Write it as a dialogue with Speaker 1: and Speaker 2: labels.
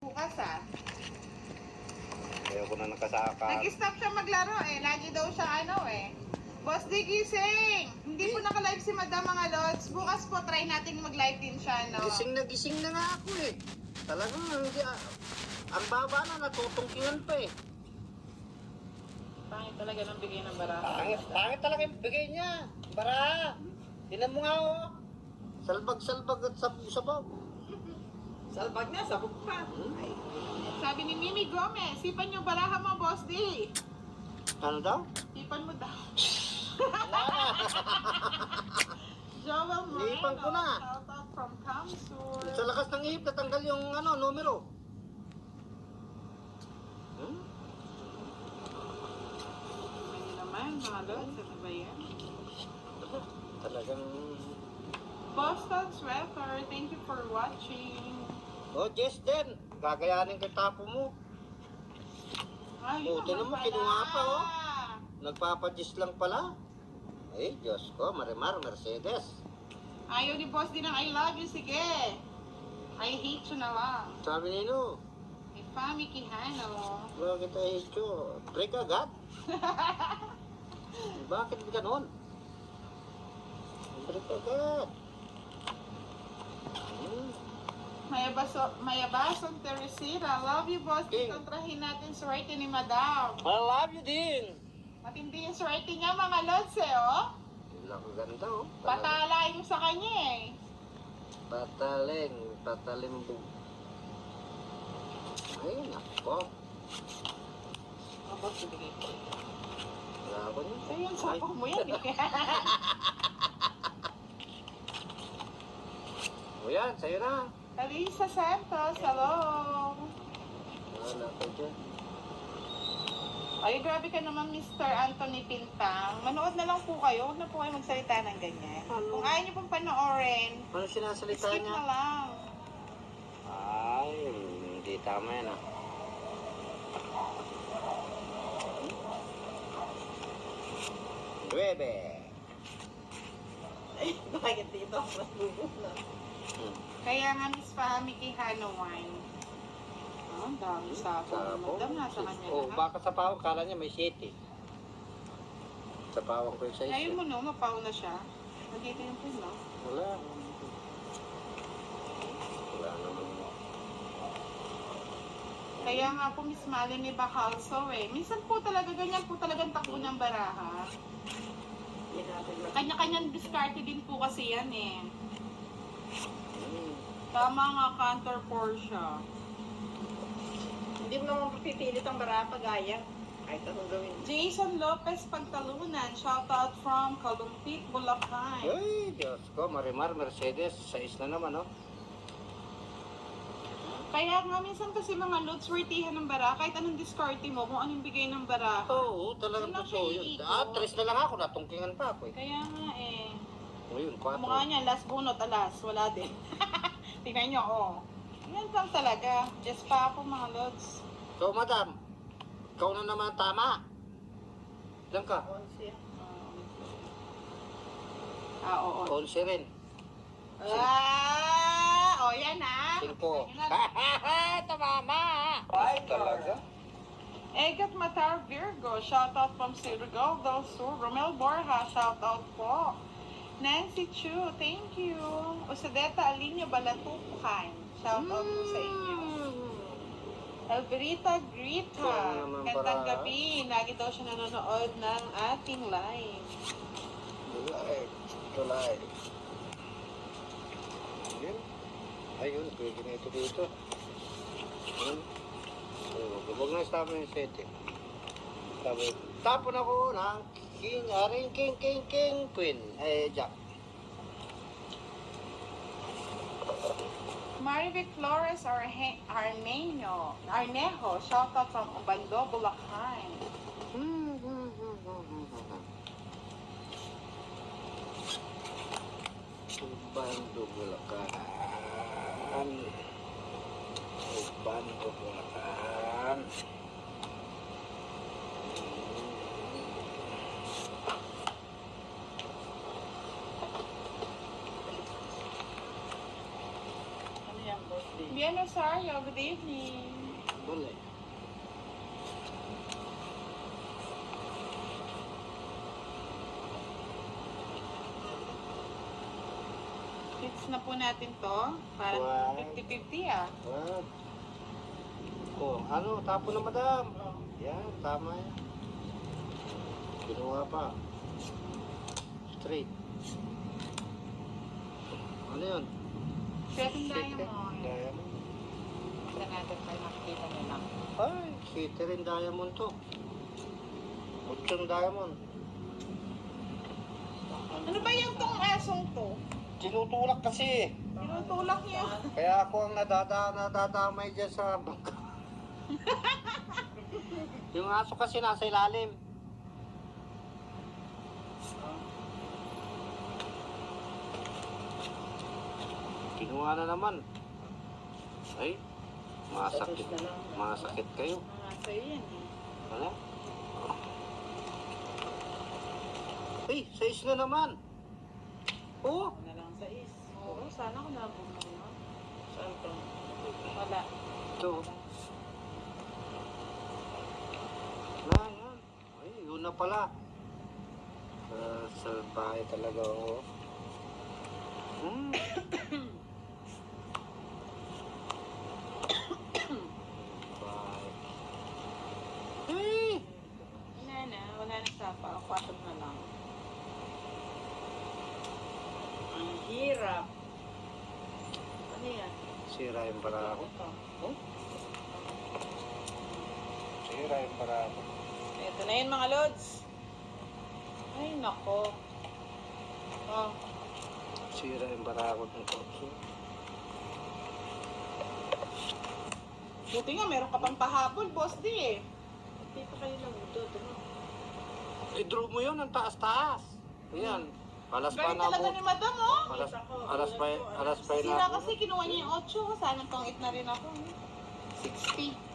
Speaker 1: Bukas
Speaker 2: Ayaw ko na nakasaka.
Speaker 1: Nag-stop siya maglaro Lagi daw siya Boss D, gising! Hindi po naka-live si Madam mga Lods. Bukas po try natin mag-live din siya, no?
Speaker 2: Gising na nga ako Talagang hindi, ang baba na, natutungkingan pa
Speaker 1: Pangit talaga ng bigay ng baraha.
Speaker 2: Pangit talaga yung bigay niya. Baraha. Tinan mo nga Salbag-salbag at sabaw.
Speaker 3: Salbag na, sabog pa.
Speaker 1: Sabi ni Mimi Gomez, sipan yung baraha mo, Boss D.
Speaker 2: Ano daw?
Speaker 1: Sipan mo daw.
Speaker 2: Wala na.
Speaker 1: Joel Moreno,
Speaker 2: Iipan ko na.
Speaker 1: shoutout from Kamsur.
Speaker 2: Sa lakas ng ihip, natanggal yung numero.
Speaker 1: Ano naman, mga Lods, ano ba yan?
Speaker 2: Talagang...
Speaker 1: Boston Sweater, thank you for watching.
Speaker 2: Jess din. Gagayanin kay tapo mo.
Speaker 1: Ay,
Speaker 2: Buti naman,
Speaker 1: pala.
Speaker 2: kinuha pa, Nagpapadis lang pala. Ay, Diyos ko, Marimar, Mercedes.
Speaker 1: Ayaw ni Boss din ng I love you, sige. I hate you na lang.
Speaker 2: Sabi nino,
Speaker 1: May Fami Quijano.
Speaker 2: bakit I hate you? Break agad? Bakit ganon? Break agad.
Speaker 1: Mayabason Teresita. Love you, Boss.
Speaker 2: King.
Speaker 1: Kontrahin natin swerte ni Madam.
Speaker 2: I love you din.
Speaker 1: Matindi yung swerte niya, mga Lods,
Speaker 2: Wala ko ganda,
Speaker 1: Patalain mo sa kanya,
Speaker 2: Patalimbog. Ay, nako.
Speaker 1: Boss, ibigay ko.
Speaker 2: Wala ko niya.
Speaker 1: So, yun, sapo mo yan,
Speaker 2: O yan, sa'yo na.
Speaker 1: Alisa Santos, hello.
Speaker 2: Wala ko dyan.
Speaker 1: Ay, grabe ka naman, Mr. Anthony Pintang. Manood na lang po kayo. Huwag na po kayo magsalita ng ganyan.
Speaker 2: Ano?
Speaker 1: Kung ayaw niyo pong panoorin,
Speaker 2: Ano sinasalita
Speaker 1: skip
Speaker 2: niya?
Speaker 1: na lang.
Speaker 2: Ay, hindi tama yan Nuebe.
Speaker 3: Ay, bakit dito ako nagbubuh na?
Speaker 1: Kaya nga, Miss Fahmi Quijano wine. Oh, ang dami sapo. Madam, nasa kanya lahat.
Speaker 2: Baka sa pawang, kala niya may 7. Sa pawang ko yung size.
Speaker 1: Ngayon mo, no, mapaw na siya. Nandito yung pin, no?
Speaker 2: Wala. Wala naman.
Speaker 1: Kaya nga po, Miss Malin may bakalso Minsan po talaga, ganyan po talagang takbo ng baraha. Kanya-kanyang diskarte din po kasi yan Tama nga, Cantor Portia.
Speaker 3: Hindi mo naman pipilit ang baraha pagaya. Kahit anong gawin.
Speaker 1: Jason Lopez Pagtalunan, shoutout from Kalumpit, Bulacan.
Speaker 2: Ay, Diyos ko, Marimar, Mercedes, 6 na naman,
Speaker 1: Kaya nga minsan kasi mga loads wertihan ng baraha, kahit anong diskarte mo, kung anong bigay ng baraha.
Speaker 2: Oo, talagang
Speaker 1: Yun lang
Speaker 2: totoo
Speaker 1: siya
Speaker 2: yun.
Speaker 1: iikot.
Speaker 2: 3 na lang ako, natungkingan pa ako
Speaker 1: Kaya nga
Speaker 2: Ngayon,
Speaker 1: Mukha
Speaker 2: 4.
Speaker 1: niya, last bunot, alas, wala din. Tingnan niyo, Yan lang talaga. Just pa ako mga loads.
Speaker 2: So, madam, ikaw na naman tama. Ilan ka?
Speaker 3: 11.
Speaker 1: Oo.
Speaker 2: 11 rin.
Speaker 1: Yan
Speaker 2: 5. Tumama!
Speaker 3: Ay,
Speaker 2: Talaga?
Speaker 1: Egat Matar Virgo, shoutout from Surigao del Sur. Romel Borja, shoutout po. Nancy Chu, thank you. Usadeta Alinyo Balatukan, shoutout po sa inyo. Elverita Grita, gandang gabi. Lagi daw siya nanonood ng ating live.
Speaker 2: Live. Ayun. Ayun, pwede na ito dito. Huwag na stop na yung setting. Tapon ako ng King, Queen. Jack.
Speaker 1: Marivic Flores Arnejo, shoutout from Ubando, Bulacan.
Speaker 2: Ubando, Bulacan. Ubando, Bulacan.
Speaker 3: Ano yan, boss?
Speaker 1: Bien Kuya Rosario, good evening.
Speaker 2: Tuloy.
Speaker 1: Fix na po natin to. Parang
Speaker 2: Wow.
Speaker 1: 50-50 ah.
Speaker 2: Ah. Oh, ano, tapo na madam. Yan, tama yan. Kinuha pa. Straight. Ano yun?
Speaker 1: Setting
Speaker 2: City.
Speaker 1: diamond.
Speaker 2: Diamond.
Speaker 1: Ito natin para makikita nila.
Speaker 2: Ay, city rin diamond to. Kutsong diamond.
Speaker 1: Ano ba yung tong asong to?
Speaker 2: Tinutulak kasi.
Speaker 1: Tinutulak niya.
Speaker 2: Kaya ako ang nadadamay dyan sa bangka. Yung aso kasi nasa ilalim. Kinuha na naman. Ay, masakit. Masakit kayo.
Speaker 1: Mga sa'yo yan eh.
Speaker 2: Wala? Ay, 6 na naman. Oh,
Speaker 3: Ako na lang sa is.
Speaker 1: Oo, sana ko nabog na yun.
Speaker 3: Saan to?
Speaker 1: Wala.
Speaker 2: ito. Wala yan. Ay, yun na pala. Sa bahay talaga ako. Hmm. Bahay. Hey!
Speaker 1: Wala na sapa. Kwasag na lang.
Speaker 3: Ang hirap. Ano yan?
Speaker 2: Sira yung para ako.
Speaker 3: Ito.
Speaker 2: Oh? Sira yung para ako.
Speaker 1: Ito na yun mga lods. Ay, nako. Oh,
Speaker 2: Sira yung para ako ng kapso.
Speaker 1: buti nga meron ka pang pahabol, boss di eh.
Speaker 3: Hindi pa kayo nagudod. Ano?
Speaker 2: I-draw mo yun ang taas-taas. Ayan. Alas pa
Speaker 1: Galing
Speaker 2: na
Speaker 1: talaga
Speaker 2: po.
Speaker 1: ni madam, oh.
Speaker 2: Alas pa
Speaker 1: Sira
Speaker 2: na po.
Speaker 1: kasi kinuha niya yung 8. Sana pang 8 na rin ako. 60.